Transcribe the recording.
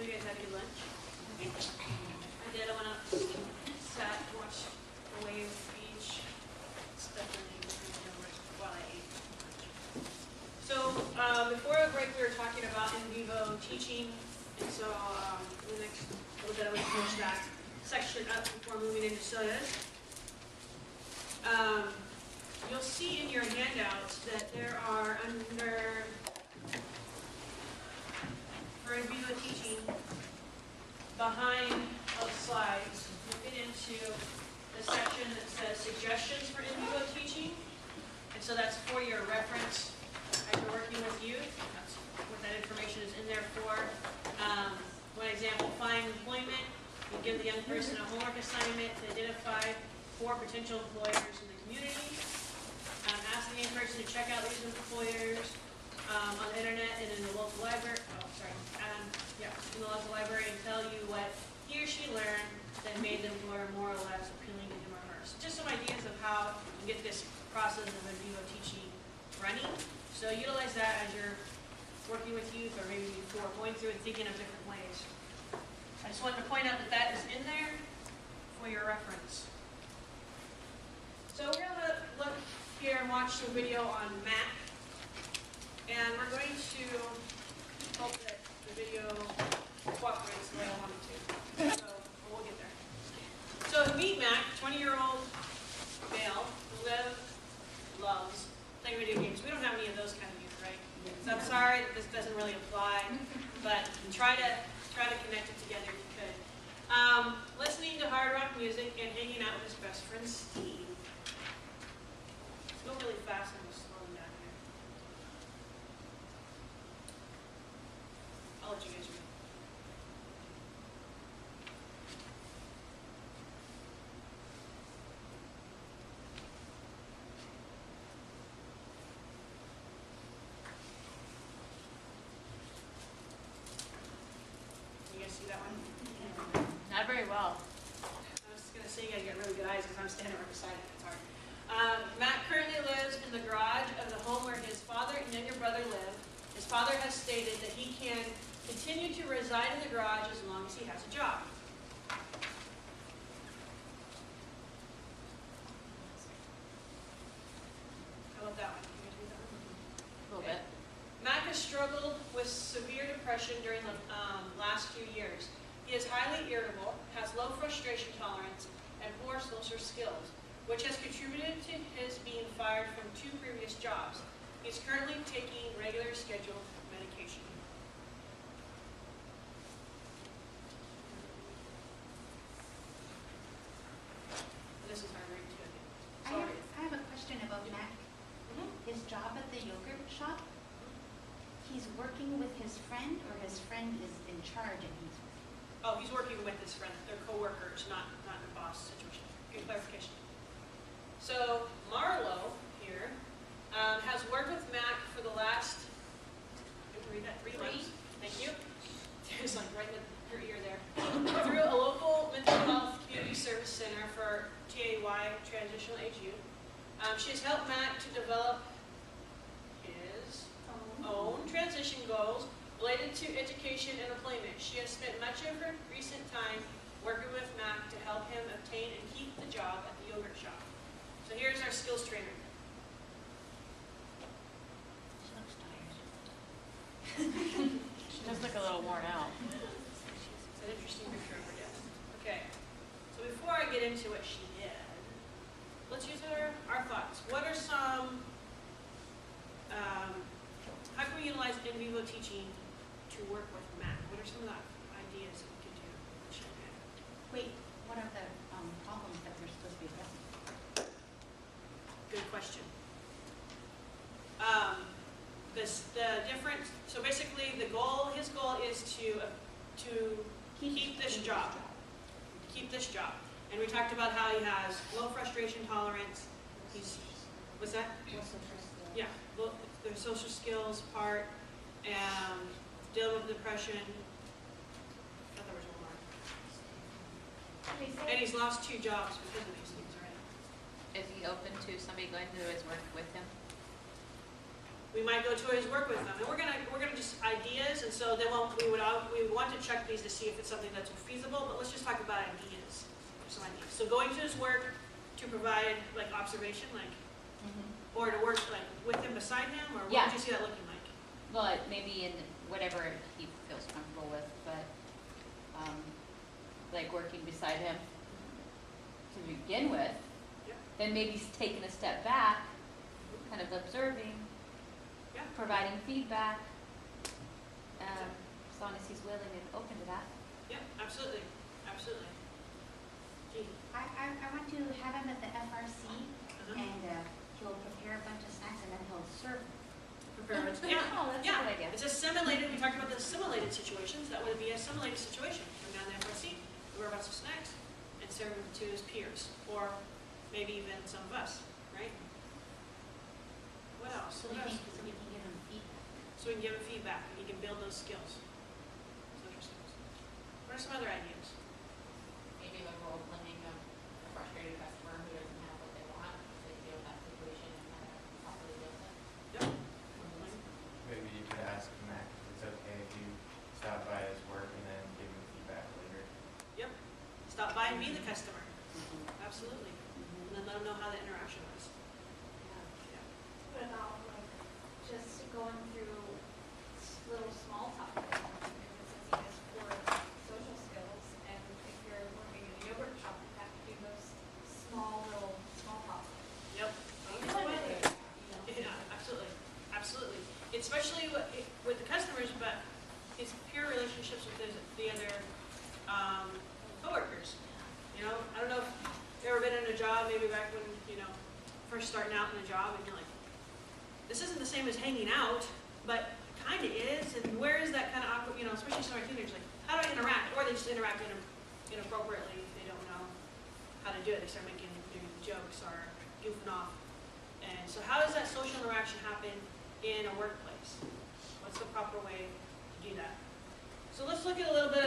you guys had a good lunch? I did. I went up, sat, watched the wave beach, stuff while I ate. So before the break, we were talking about in vivo teaching, and so the next little bit, I would finish that section up before moving into SOTAs. You'll see in your handouts that there are under, for in vivo teaching, behind the slides, you get into the section that says suggestions for in vivo teaching. And so that's for your reference as you're working with youth. That's what that information is in there for. One example, find employment. You give the young person a homework assignment to identify 4 potential employers in the community. Ask the young person to check out these employers on the internet and in the local library. In the local library, and tell you what he or she learned that made the employer more or less appealing to him or her. So just some ideas of how you get this process of in vivo teaching running. So utilize that as you're working with youth, or maybe before going through and thinking of different ways. I just wanted to point out that that is in there for your reference. So we're going to look here and watch some video on Mac. And we're going to hope that the video cooperates the way I want it to. So we'll get there. So meet Mac, 20-year-old male who loves playing video games. We don't have any of those kind of youth, right? So I'm sorry that this doesn't really apply, but try to connect it together if you could. Listening to hard rock music and hanging out with his best friend Steve. Let's go really fast and we'll slow him down here. I'll let you guys read. You guys see that one? Not very well. I was going to say you guys get really good eyes because I'm standing right beside it. It's hard. Matt currently lives in the garage of the home where his father and younger brother live. His father has stated that he can continue to reside in the garage as long as he has a job. How about that one? Can you do that one? A little bit. Mac has struggled with severe depression during the last few years. He is highly irritable, has low frustration tolerance, and poor social skills, which has contributed to his being fired from 2 previous jobs. He is currently taking regular scheduled medication. This is hard to read too, I think. I have a question about Mac. His job at the yogurt shop, he's working with his friend, or his friend is in charge and he's working? Oh, he's working with his friend. They're co-workers, not a boss situation. Good clarification. So Marlo here has worked with Mac for the last, you can read that, 3 months. Thank you. It's like right in her ear there. Through a local mental health community service center for TAY, Transitional Age Youth. She has helped Mac to develop his own transition goals related to education and employment. She has spent much of her recent time working with Mac to help him obtain and keep the job at the yogurt shop. So here's our skills trainer. She looks tired. She does look a little worn out. It's an interesting picture of her desk. Okay, so before I get into what she did, let's use our thoughts. What are some, how can we utilize in vivo teaching to work with Mac? What are some of the ideas that we could do? Wait, what are the problems that we're supposed to be addressing? Good question. So basically the goal, his goal is to keep this job. Keep this job. And we talked about how he has low frustration tolerance. What's that? Yeah, the social skills part, and dealing with depression. I thought there was one more. And he's lost 2 jobs because of these things already. Is he open to somebody going to his work with him? We might go tour his work with them, and we're gonna just ideas, and so then we would want to check these to see if it's something that's feasible, but let's just talk about ideas, some ideas. So going to his work to provide like observation, like, or to work like with him, beside him, or what Yeah. would you see that looking like? Well, maybe in whatever he feels comfortable with, but, like working beside him to begin with. Yeah. Then maybe taking a step back, kind of observing, Yeah. providing feedback, as long as he's willing and open to that. Yeah, absolutely, absolutely. Gee, I want to have him at the FRC uh-huh. and he'll prepare a bunch of snacks and then he'll serve them. Prepare it. Yeah, Oh, that's a yeah. good idea. It's a simulated, we talked about the simulated situations, that would be a simulated situation. Come down the FRC, order about some snacks, and serve them to his peers, or maybe even some of us, right? What else? So we What else? can give him feedback. So we can give him feedback, and he can build those skills, social skills. What are some other ideas? Maybe like role playing a frustrated customer who doesn't have what they want, they feel that situation and how to properly deal with it. Yep. Maybe you could ask Mac if it's okay if you stop by his work and then give him feedback later. Yep. Stop by and be the customer. Absolutely. And then let them know how the interaction was. Yeah. What about like just going through little small topics? Since you guys for social skills, and if you're working in a yogurt shop, you have to do those small topics. Yep. You know. Yeah, absolutely, absolutely. Especially with the customers, but his peer relationships with the other coworkers. You know, I don't know if you've ever been in a job, maybe back when, first starting out in a job, and you're like, this isn't the same as hanging out, but kind of is, and where is that kind of awkward, especially some of our teenagers, like, how do I interact? Or they just interact inappropriately if they don't know how to do it. They start making maybe jokes or goofing off. And so how does that social interaction happen in a workplace? What's the proper way to do that? So let's look at a little bit